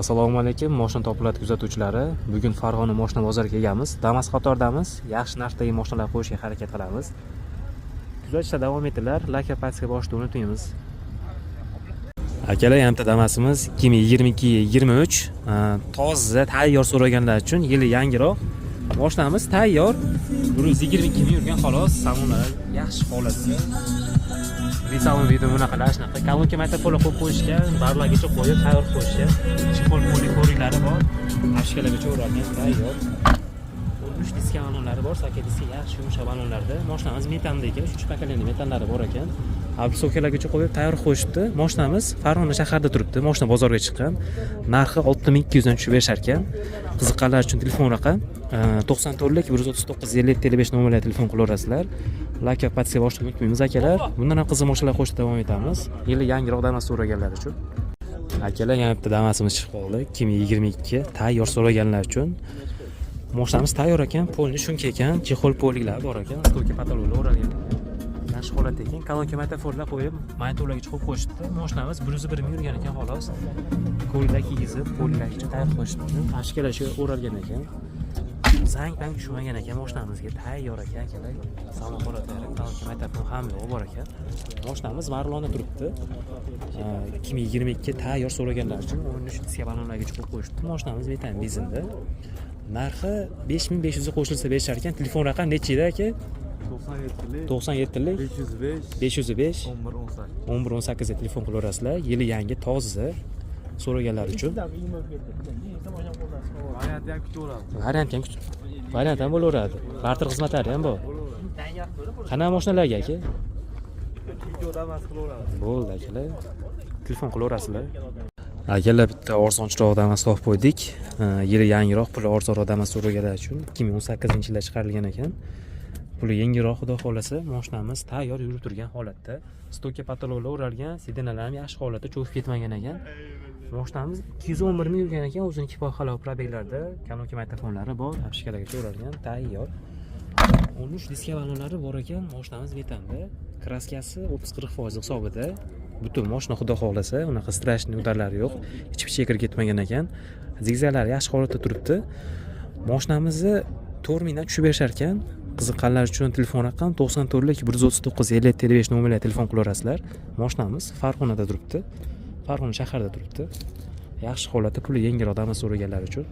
Assalomu alaykum, mashina topiladi kuzatuvchilari. Bugun Farg'ona mashina bozoriga kelganmiz. Damas qatordamiz. Yaxshi narxdagi mashinalar qo'yishga harakat qilamiz. Kuzatishda davom etinglar. Like va pastga bosishni unutmaymiz. Akalar, hamda Damasimiz 2022-23 toza tayyor so'raganlar uchun yili yangiroq mashinamiz tayyor. 122 ming yurgan xolos, salonlar yaxshi holatda. Salon video bunaqalar shunaqa kolonka matafona qo'yib qo'yishgan, barlargacha qo'yib tayyor qo'yishgan. Chipol polikorlari bor, tashkalargacha o'ralgan tayyor. 13 diska balonlari bor, saka diska yaxshi yumshoq balonlarda. Mashinamiz metanda ekan, 3 pakaleniya metallari bor ekan. Sokalargacha qo'yib tayyor qo'yishibdi. Mashinamiz Farg'ona shaharida turibdi. Mashina bozorga chiqqan. Narxi 6200 dan tushib berishar ekan. Qiziqqanlar uchun telefon raqam 94lik 139 57 nomerga telefon qilaverasizlar. Like va pastga bosishni unutmaymiz akalar. Bundan ham qiziq mashinalar qo'shib davom etamiz. Yili yangiroq Damas so'raganlar uchun. Akalar, yana bitta Damasimiz chiqib qoldi. 2022 tayyor so'raganlar uchun. Mashinamiz tayyor ekan, polni shuncha ekan, chexol polilar bor ekan, stoka patologlar o'ralgan. Yaxshi holatda ekan, kolonka metaforlar qo'yib, monitorlarga chiqib qo'yishibdi. Mashinamiz 101 ming yurgan ekan xolos. Qo'lda kiyizib, polilarga tayyor qo'yishibdi. Tashkalar o'ralgan ekan. Zang bang tushmagan ekan mashinamizga, tayyor ekan akalar. Salon holatlari, kolonka metafon hamma bor ekan. Mashinamiz Marlonda turibdi. 2022 tayyor so'raganlar uchun 13 diska balonlarga chiqib qo'yishibdi. Mashinamiz metan bezinda. Narxi 5500 ga qo'shilsa berishar ekan. Telefon raqam nechida aka? 97lik 505 1118 ga telefon qilaverasizlar. Yili yangi toza so'raganlar uchun. Variant ham bo'laveradi. Barter xizmatlari ham bor. Qanaqa mashinalarga aka? Bo'ldi akalar. Telefon qilaverasizlar. Akalar, bitta arzonchiroq Damas topib qo'ydik. Yili yangiroq, puli arzonroq Damas so'raganlar uchun 2018-yilda chiqarilgan ekan. Puli yangiroq, xudo xolasa, mashinamiz tayyor yurib turgan holatda. Stoka patologlar o'ralgan, sedenalar ham yaxshi holatda, cho'kib ketmagan ekan. Mashinamiz 211 ming yurgan ekan, o'zining kifoya xalov probeglarda, kolonka metafonlari bor, apshkalargacha o'ralgan, tayyor. 13 diska balonlari bor ekan, mashinamiz metanda. Kraskasi 30-40% hisobida. Butun mashina xudo xolasa, unaqa strashniy udarlari yo'q, hech kirib ketmagan ekan. Zigzaglari yaxshi holatda turibdi. Mashinamizni 4 mingdan tushib berishar ekan. Qiziqqanlar uchun telefon raqam 94lik 139 57 nomerga telefon qilaverasizlar. Mashinamiz Farg'onada turibdi. Farg'ona shaharida turibdi. Yaxshi holatda, puli yangiroq Damas so'raganlar uchun.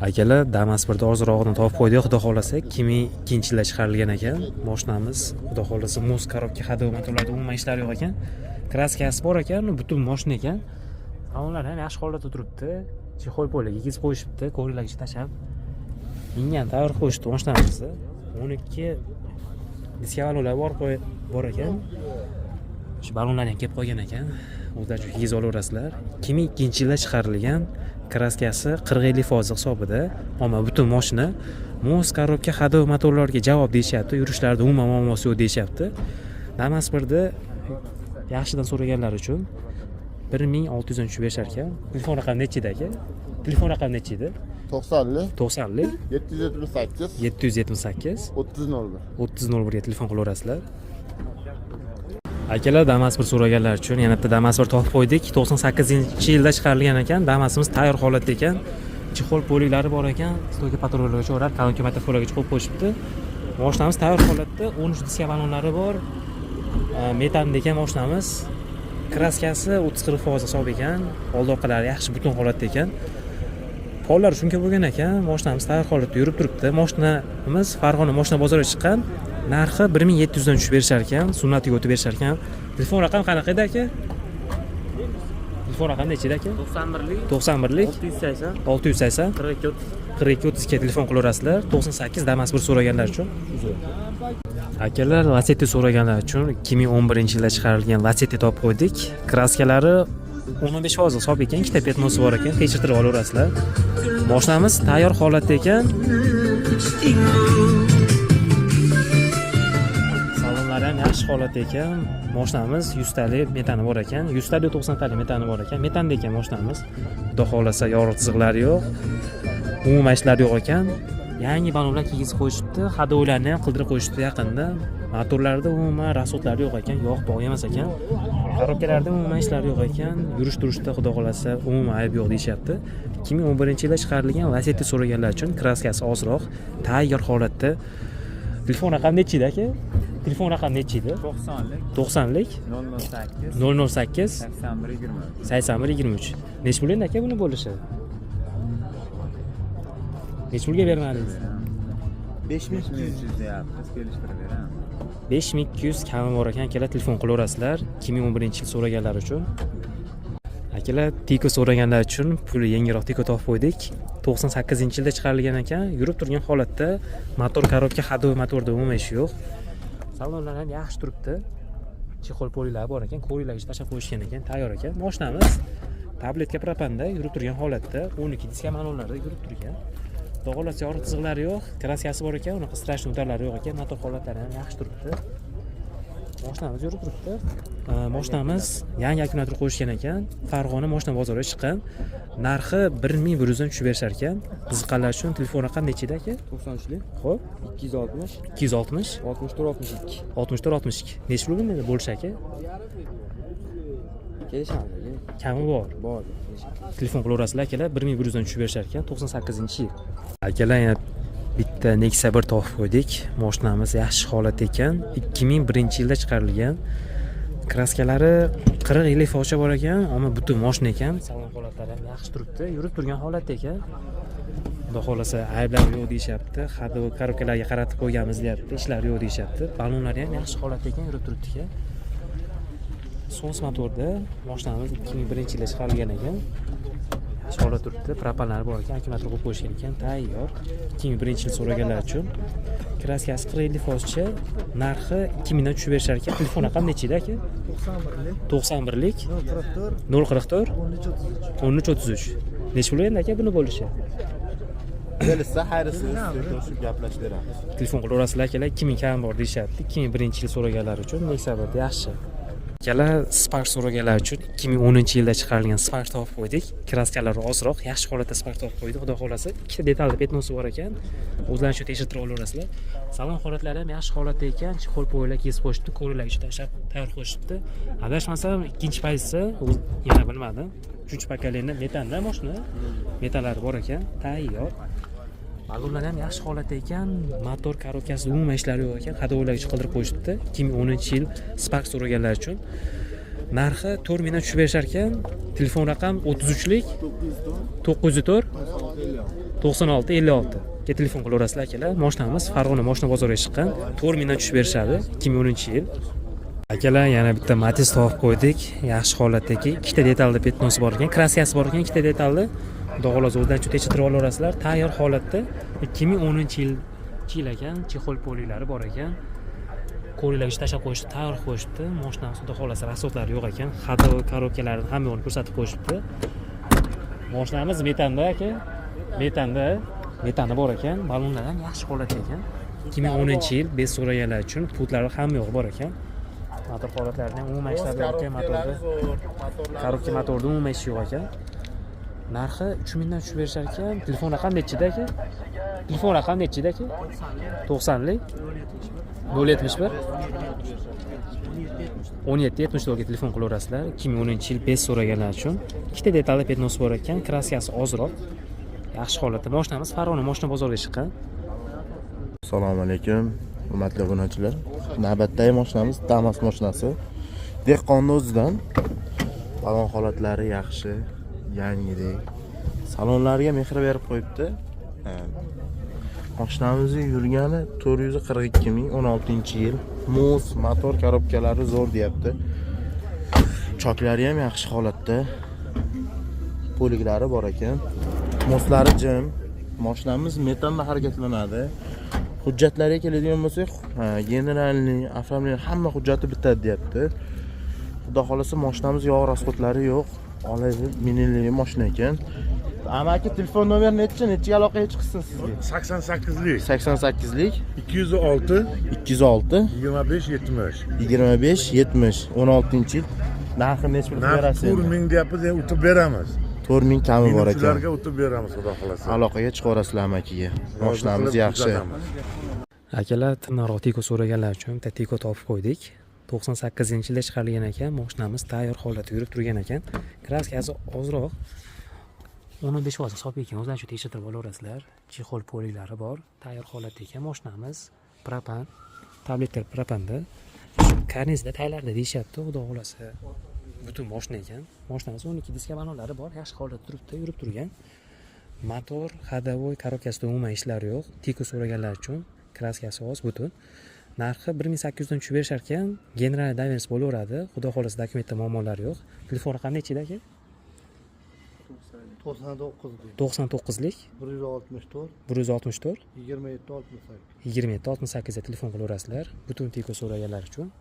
Akalar, Damas birda ozrog'ini topib qo'ydik, xudo xolasa 2002-yilda chiqarilgan ekan. Mashinamiz xudo xolasa muz korobka hadov motorlarda umuman ishlari yo'q ekan. Kraskasi bor ekan, butun mashina ekan. Salonlar ham yaxshi holatda turibdi. Chexol poliga kiyib qo'yishibdi, ko'ylakcha tashab. Ingan tayyor qo'yishdi mashinamizni. 12 diska balonlar bor ekan. Shu balonlarni ham kelib qolgan ekan. O'zlar juda kiyib olaverasizlar. 2002-yilda chiqarilgan. Kraskasi 40-50% hisobida. Ammo butun mashina muz korobka hadov motorlarga javob deyishyapti. Yurishlarda umuman muammosi yo'q deyishyapti. Damas birda yaxshidan so'raganlar uchun 1600 dan tushib berishar ekan. Telefon raqami nechida aka? Telefon raqami nechida? 90lik 778 3001 ga telefon qilaverasizlar. Akalar, Damas bir so'raganlar uchun yana bitta Damas bir topib qo'ydik. 98-yilda chiqarilgan ekan. Damasimiz tayyor holatda ekan. Chexol poliklari bor ekan. Stoka patologlarga o'rab, kolonka metaforlarga qo'yib qo'yishibdi. Mashinamiz tayyor holatda, 13 diska balonlari bor. Metanda ekan mashinamiz. Kraskasi 30-40% hisob ekan. Old orqalari yaxshi butun holatda ekan. Pollar shunga bo'lgan ekan. Mashinamiz tayyor holatda yurib turibdi. Mashinamiz Farg'ona mashina bozoriga chiqqan. Narxi 1700 dan tushib berishar ekan, sunnatiga o'tib berishar ekan. Telefon raqam qanaqa edi aka? Telefon raqami nechida aka? 91lik 680 4230 ga telefon qilaverasizlar. 98 Damas bir so'raganlar uchun. Akalar, Lacetti so'raganlar uchun 2011-yilda chiqarilgan Lacetti topib qo'ydik. Kraskalari 15% hisob ekan, ikkita petnosi bor ekan, tekshirtirib olaverasizlar. Mashinamiz tayyor holatda ekan. Ham yaxshi holatda ekan. Mashinamiz 100 talik metani bor ekan. 100 talik 90 talik metani bor ekan. Metanda ekan mashinamiz. Xudo xolasa, yorug' chiziqlari yo'q. Umuman ishlari yo'q ekan. Yangi balonlar kiygizib qo'yishibdi, hadolarni ham qildirib qo'yishibdi yaqinda. Motorlarda umuman rasodlari yo'q ekan, yog' bog' emas ekan. Korobkalarda umuman ishlari yo'q ekan. Yurish-turishda xudo xolasa umuman ayb yo'q deyishyapti. 2011-yilda chiqarilgan Lacetti so'raganlar uchun kraskasi ozroq, tayyor holatda. Telefon raqami nechi edi aka? Telefon raqami nechi edi? 90lik 008 8123. Nech pul endi aka buni bo'lishi? Nech pulga bermadingiz? 5200 deyapmiz, kelishtirib beramiz. 5200 kami bor ekan, akalar telefon qilaverasizlar 2011-yil so'raganlar uchun. Akalar Tiko so'raganlar uchun pul yangiroq Tiko topib qo'ydik. 98-yilda chiqarilgan ekan, yurib turgan holatda, motor korobka hadovoy motorda umuman ishi yo'q. Salonlar ham yaxshi turibdi. Chexol polilar bor ekan, ko'ylakni tashlab qo'yishgan ekan, tayyor ekan. Mashinamiz tabletka propanda yurib turgan holatda, 12 diska manonlarda yurib turgan. Dog'olasi yorug' chiziqlari yo'q, kraskasi bor ekan, unaqa strashniy o'tarlari yo'q ekan, motor holatlari ham yaxshi turibdi. Mashinamiz yurib turibdi. Mashinamiz yangi akkumulyator qo'yishgan ekan, Farg'ona mashina bozoriga chiqqan. Narxi 1100 dan tushib berishar ekan. Qiziqqanlar uchun telefon raqami nechi edi aka? 93lik. Xo'p, 260 260 64 62. 64-62. Nechi pul endi bo'lish aka? Kelishamiz. Kami bor. Bor. Telefon qilaverasizlar akalar, 1100 dan tushib berishar ekan, 98-yil. Akalar yana bitta Nexia 1 topib qo'ydik. Mashinamiz yaxshi holatda ekan, 2001-yilda chiqarilgan. Kraskalari 40-50 fosha bor ekan, ammo butun mashina ekan. Salon holatlari ham yaxshi turibdi, yurib turgan holatda ekan. Xudo xolasa ayblar yo'q deyishyapti. Hadi korobkalarga qaratib qo'yganmiz deyapti, ishlar yo'q deyishyapti. Balonlari ham yaxshi holatda ekan, yurib turibdi ekan. Sons motorda mashinamiz 2001-yilda chiqarilgan ekan. Yaxshi holatda turibdi, propanlari bor ekan, akkumulyator qo'yib qo'yishgan ekan, tayyor. 2001-yil so'raganlar uchun. Kraskasi 40-50 foscha, narxi 2000 dan tushib berishar ekan. Telefon raqami nechi edi aka? 91lik 044 1333. Nech pul endi aka buni bo'lishi? Kelishsa xayrisiz, ko'rishib gaplashib beramiz. Telefon qilaverasizlar akalar, 2000 kam bor deyishyapti. 2001-yil so'raganlar uchun Nexia 1 yaxshi. Akalar Spark so'raganlar uchun 2010-yilda chiqarilgan Spark topib qo'ydik. Kraskalari ozroq, yaxshi holatda Spark topib qo'ydik. Xudo xolasa, ikkita detalli petnosi bor ekan. O'zlaringiz shu tekshirtirib olaverasizlar. Salon holatlari ham yaxshi holatda ekan. Chexol poylar kesib qo'yishibdi, ko'ylakni tashlab tayyor qo'yishibdi. Adashmasam, ikkinchi pozitsiya, yana bilmadim. 3-pokoleniya metanda mashina. Metallari bor ekan, tayyor. Balonlar ham yaxshi holatda ekan, motor korobkasi umuman ishlari yo'q ekan, hadovoylarga qildirib qo'yishibdi. 2010-yil Spark so'raganlar uchun. Narxi 4000 dan tushib berishar ekan. Telefon raqam 33lik 904 96 56. Ga telefon qilaverasizlar akalar. Mashinamiz Farg'ona mashina bozoriga chiqqan. 4000 dan tushib berishadi 2010-yil. Akalar yana bitta Matiz topib qo'ydik. Yaxshi holatdagi ikkita detalli petnosi bor ekan, kraskasi bor ekan, ikkita detalli. Xudo o'zidan tekshirtirib olaverasizlar. Tayyor holatda 2010-yil ekan, chexol polilari bor ekan. Ko'ylakni tashlab qo'yishdi, tayyor qo'yishdi. Mashinamiz xudo xolasa rasodlari yo'q ekan. Hadovoy korobkalarini hammasini ko'rsatib qo'yishibdi. Mashinamiz metanda aka. Metanda bor ekan. Balonlar ham yaxshi holatda ekan. 2010-yil bez so'raganlar uchun putlari hamma yo'q bor ekan. Motor holatlarini ham umuman ishlab yo'q ekan, motorda. Korobka motorda umuman ish yo'q ekan. Narxi 3000 dan tushib berishar ekan. Telefon raqami nechi edi aka? Telefon raqami nechi edi aka? 90lik 071 1774 ga telefon qilaverasizlar. 2010-yil bez so'raganlar uchun. Ikkita detalli petnosi bor ekan, kraskasi ozroq. Yaxshi holatda. Mashinamiz Farg'ona mashina bozoriga chiqqan. Assalomu alaykum, hurmatli obunachilar. Navbatdagi mashinamiz Damas mashinasi. Dehqonni o'zidan. Balon holatlari yaxshi, yangidek. Salonlariga mehr berib qo'yibdi. Mashinamizning yurgani 442 ming, 16-yil. Muz, motor korobkalari zo'r deyapti. Choklari ham yaxshi holatda. Poliklari bor ekan. Moslari jim. Mashinamiz metanda harakatlanadi. Hujjatlariga keladigan bo'lsak, generalniy, oformlanish hamma hujjati bitadi deyapti. Xudo xolasa mashinamiz yog' rasxodlari yo'q. Oladi, minili mashina ekan. Amaki telefon nomeri nechiga aloqaga chiqsin sizga? 88lik 88lik 206 206 25 70. 25 70 16-yil. Narxi nech pul berasiz? 4000 deyapmiz, o'tib beramiz. 4000 kami bor ekan. Shularga o'tib beramiz, xudo xolasa. Aloqaga chiqarasizlar amakiga. Mashinamiz yaxshi. Akalar tiniqroq Tiko so'raganlar uchun bitta Tiko topib qo'ydik. 98-yilda chiqarilgan ekan, mashinamiz tayyor holatda yurib turgan ekan. Kraskasi ozroq 15% hisob ekan, o'zlari shu tekshirtirib olaverasizlar. Chexol poliklari bor, tayyor holatda ekan. Mashinamiz propan, tabletlar propanda. Karnizda taylarda deyishyapti, xudo xolasa. Butun mashina ekan. Mashinamiz 12 diska banolari bor, yaxshi holatda turibdi, yurib turgan. Motor, ходовой, korobkasida umuman ishlari yo'q. Tiko so'raganlar uchun kraskasi oz butun. Narxi 1800 dan tushib berishar ekan. General Davins bo'laveradi. Xudo xolasa dokumentda muammolari yo'q. Telefon raqami nechida aka? 99lik 164 164 2768 2768 ga telefon qilaverasizlar. Butun Tiko so'raganlar uchun.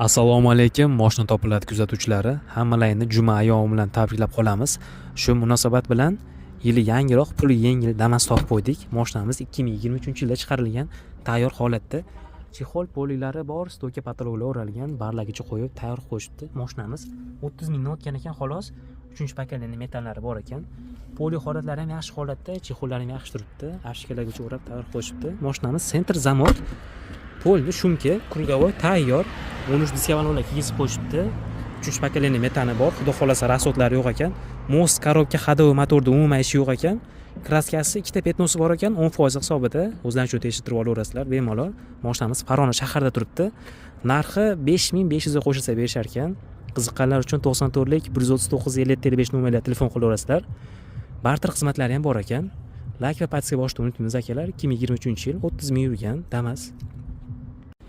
Assalomu alaykum, mashina topiladi kuzatuvchilari. Hammalarni juma ayyomi bilan tabriklab qolamiz. Shu munosabat bilan yili yangiroq, puli yengil Damas topib qo'ydik. Mashinamiz 2023-yilda chiqarilgan, tayyor holatda. Chexol poliklari bor, stoka patologlar o'ralgan, barlagicha qo'yib tayyor qo'yishibdi. Mashinamiz 30 mingdan o'tgan ekan, xolos. 3-paketli metallari bor ekan. Poli holatlari ham yaxshi holatda, chexollari ham yaxshi turibdi. Afshikalargacha o'rab tayyor qo'yishibdi. Mashinamiz Center zamot. Polni shumka, krugovoy tayyor. 13 diska banollar kiyizib qo'yishibdi. 3-paketli metani bor. Xudo xolasa rasodlari yo'q ekan. Most, korobka, ходовой motorda umuman ishi yo'q ekan. Kraskasi ikkita petnosi bor ekan, 10% hisobida. O'zlarincha tekshirtirib olaverasizlar bemalol. Mashinamiz Farg'ona shaharda turibdi. Narxi 5500 ga qo'shilsa berishar ekan. Qiziqqanlar uchun 94lik 139 50 nomerga telefon qilaverasizlar. Barter xizmatlari ham bor ekan. Like va podpiska bosishni unutmaymiz akalar. 2023-yil 30 ming yurgan Damas.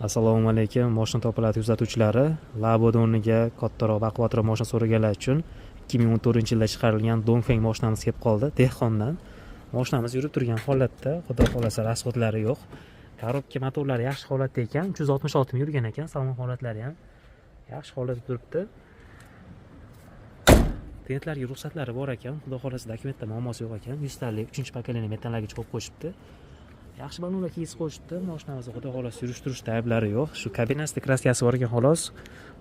Assalomu alaykum, mashina topiladi kuzatuvchilari. Laboda o'rniga kattaroq, baquvvatroq mashina so'raganlar uchun 2014-yilda chiqarilgan Dongfeng mashinamiz kelib qoldi, Dehqondan. Mashinamiz yurib turgan holatda, xudo xolasa rasxodlari yo'q. Korobka motorlari yaxshi holatda ekan, 366 ming yurgan ekan, salon holatlari ham yaxshi holatda turibdi. Klientlarga ruxsatlari bor ekan, xudo xolasa dokumentda muammosi yo'q ekan. 100 talik 3-paketli metallarga chiqib qo'yishibdi. Yaxshi banollar kiyib qo'yishibdi. Mashinamizda xudo xolasa yurish-turishda ayblari yo'q. Shu kabinasida kraskasi bor ekan, xolos.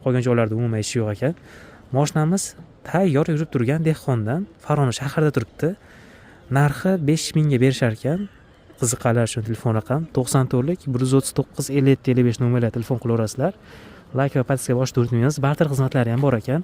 Qolgan joylarda umuman ishi yo'q ekan. Mashinamiz tayyor yurib turgan Dehqondan, Farg'ona shaharda turibdi. Narxi 5000 ga berishar ekan. Qiziqqanlar uchun telefon raqam 94lik 139 50 55 nomerga telefon qilaverasizlar. Like va podpiska bosishni unutmaymiz. Barter xizmatlari ham bor ekan.